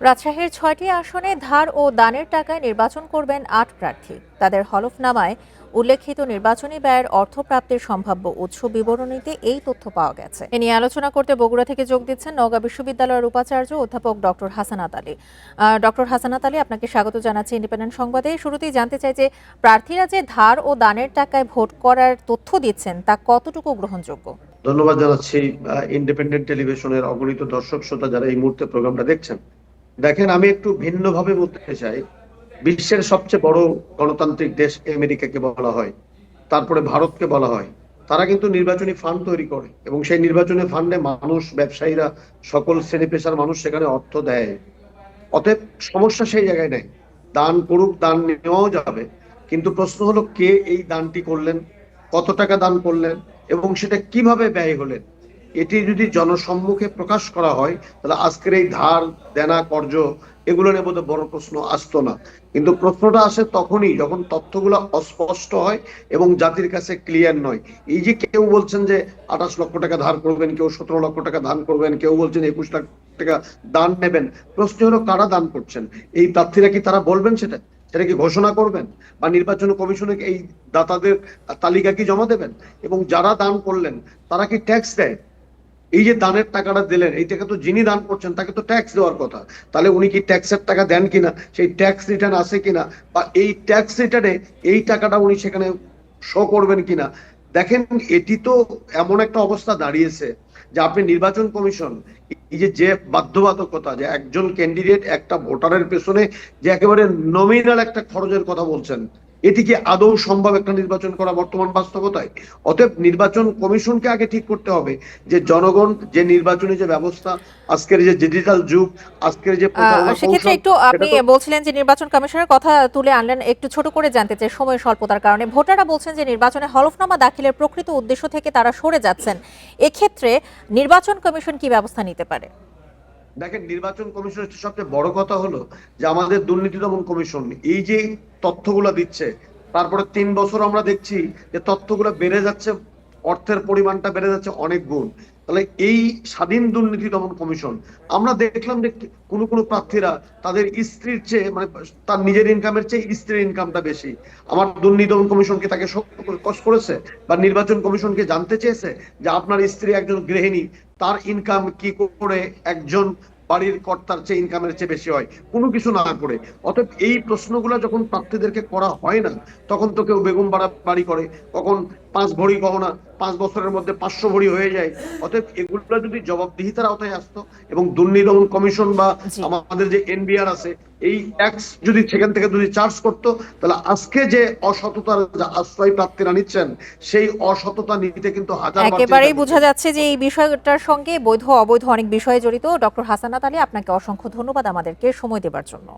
রাজশাহীর ৬টি আসনে ধার ও দানের টাকায় নির্বাচন করবেন ৮ প্রার্থী। তাদের হলফনামায় উল্লেখিত নির্বাচনী ব্যয়ের অর্থপ্রাপ্তির সম্ভাব্য উৎস বিবরণীতে এই তথ্য পাওয়া গেছে। এ নিয়ে আলোচনা করতে বগুড়া থেকে যোগ দিচ্ছেন নওগাঁ বিশ্ববিদ্যালয়ের উপাচার্য অধ্যাপক ডক্টর হাসানাত আলী। ডক্টর হাসানাত আলী, আপনাকে স্বাগত জানাচ্ছি ইন্ডিপেন্ডেন্ট সংবাদে। শুরুতেই জানতে চাই যে প্রার্থীরা যে ধার ও দানের টাকায় ভোট করার তথ্য দিচ্ছেন তা কতটুকু গ্রহণযোগ্য? ধন্যবাদ জানাচ্ছি ইন্ডিপেন্ডেন্ট টেলিভিশনের অগণিত দর্শক শ্রোতা যারা এই মুহূর্তে প্রোগ্রামটা দেখছেন। দেখেন, আমি একটু ভিন্নভাবে বলতে চাই। বিশ্বের সবচেয়ে বড় গণতান্ত্রিক দেশ আমেরিকাকে বলা হয়, তারপরে ভারতকে বলা হয়। তারা কিন্তু নির্বাচনী ফান্ড তৈরি করে এবং সেই নির্বাচনী ফান্ডে মানুষ, ব্যবসায়ীরা, সকল শ্রেণী পেশার মানুষ সেখানে অর্থ দেয়। অতএব সমস্যা সেই জায়গায় নেই। দান করুক, দান নেওয়াও যাবে, কিন্তু প্রশ্ন হলো কে এই দানটি করলেন, কত টাকা দান করলেন এবং সেটা কিভাবে ব্যয় হলেন। এটি যদি জনসম্মুখে প্রকাশ করা হয় তাহলে আজকের এই ধার, দেনা, কর্জ এগুলো নিয়ে বোধহয় বড় প্রশ্ন আসতো না। কিন্তু প্রশ্নটা আসে তখনই যখন তথ্যগুলো অস্পষ্ট হয় এবং জাতির কাছে ক্লিয়ার নয়। এই যে কেউ বলছেন যে 28 লক্ষ টাকা ধার করবেন, কেউ 17 লক্ষ টাকা দান করবেন, কেউ বলছেন 21 লাখ টাকা দান নেবেন। প্রশ্ন হলো কারা দান করছেন? এই প্রার্থীরা কি তারা বলবেন সেটা কি ঘোষণা করবেন, বা নির্বাচন কমিশনে এই দাতাদের তালিকা কি জমা দেবেন? এবং যারা দান করলেন তারা কি ট্যাক্স দেয়? এই যে দানের টাকাটা দিলেন, এই টাকা তো যিনি দান করছেন তাকে তো ট্যাক্স দেওয়ার কথা। তাহলে উনি কি ট্যাক্সের টাকা দেন কিনা, সেই ট্যাক্স রিটার্ন আছে কিনা, বা এই ট্যাক্স রিটার্নে এই টাকাটা উনি সেখানে শো করবেন কিনা। দেখেন, এটি তো এমন একটা অবস্থা দাঁড়িয়েছে যে আপনি নির্বাচন কমিশন এই যে বাধ্যবাধকতা, যে একজন ক্যান্ডিডেট একটা ভোটারের পেছনে যে একেবারে নমিনাল একটা খরচের কথা বলছেন, এটি কি আদৌ সম্ভব একটা নির্বাচন করা বর্তমান বাস্তবতায়? অতএব নির্বাচন কমিশনকে আগে ঠিক করতে হবে যে জনগণ যে নির্বাচনী যে ব্যবস্থা, আজকের যে ডিজিটাল যুগ, আজকের যে প্রচারণা সেক্ষেত্রে কৌশল, একটু সেটা আপনি তো বলছিলেন যে নির্বাচন কমিশনের কথা তুলে আনলেন, একটু ছোট করে জানতে চাই সময় স্বল্পতার কারণে। ভোটাররা বলছেন যে নির্বাচনে হলফনামা দাখিলের প্রকৃত উদ্দেশ্য থেকে তারা সরে যাচ্ছেন। এক্ষেত্রে নির্বাচন কমিশন কি ব্যবস্থা নিতে পারে? দেখেন, নির্বাচন কমিশনের সবচেয়ে বড় কথা হলো যে আমাদের দুর্নীতি দমন কমিশন এই যে তথ্যগুলো দিচ্ছে, তারপরে 3 বছর আমরা দেখছি যে তথ্যগুলো বেড়ে যাচ্ছে, অর্থের পরিমাণটা বেড়ে যাচ্ছে অনেক গুণ। তাহলে এই স্বাধীন দুর্নীতি দমন কমিশন, আমরা দেখলাম যে কোন প্রার্থীরা তাদের স্ত্রীর চেয়ে, মানে তার নিজের ইনকামের চেয়ে স্ত্রীর ইনকামটা বেশি। আমার দুর্নীতি দমন কমিশনকে তাকে কষ্ট করেছে, বা নির্বাচন কমিশনকে জানতে চেয়েছে যে আপনার স্ত্রী একজন গৃহিণী, তার ইনকাম কি করে একজন বাড়ির কর্তার চেয়ে ইনকামের চেয়ে বেশি হয়, কোনো কিছু না করে। অতএব এই প্রশ্নগুলো যখন প্রার্থীদেরকে করা হয় না, তখন তো কেউ বেগম বাড়ি করে, কখন 5 ভরি গহনা 5 বছরের মধ্যে 500 ভরি হয়ে যায়। অতএব এগুলো যদি জবাবদিহিতার আওতায় আসতো এবং দুর্নীতি দমন কমিশন বা জি। আমাদের যে এনবিআর আছে, এই ট্যাক্স যদি সেখান থেকে যদি চার্জ করতো, তাহলে আজকে যে অসততার আশ্রয় প্রার্থীরা নিচ্ছেন, সেই অসততা নিতে কিন্তু হাজার বার একেবারেই বোঝা যাচ্ছে যে এই বিষয়টার সঙ্গে বৈধ অবৈধ অনেক বিষয় জড়িত। ডক্টর হাসানাত আলী, আপনাকে অসংখ্য ধন্যবাদ আমাদেরকে সময় দেবার জন্য।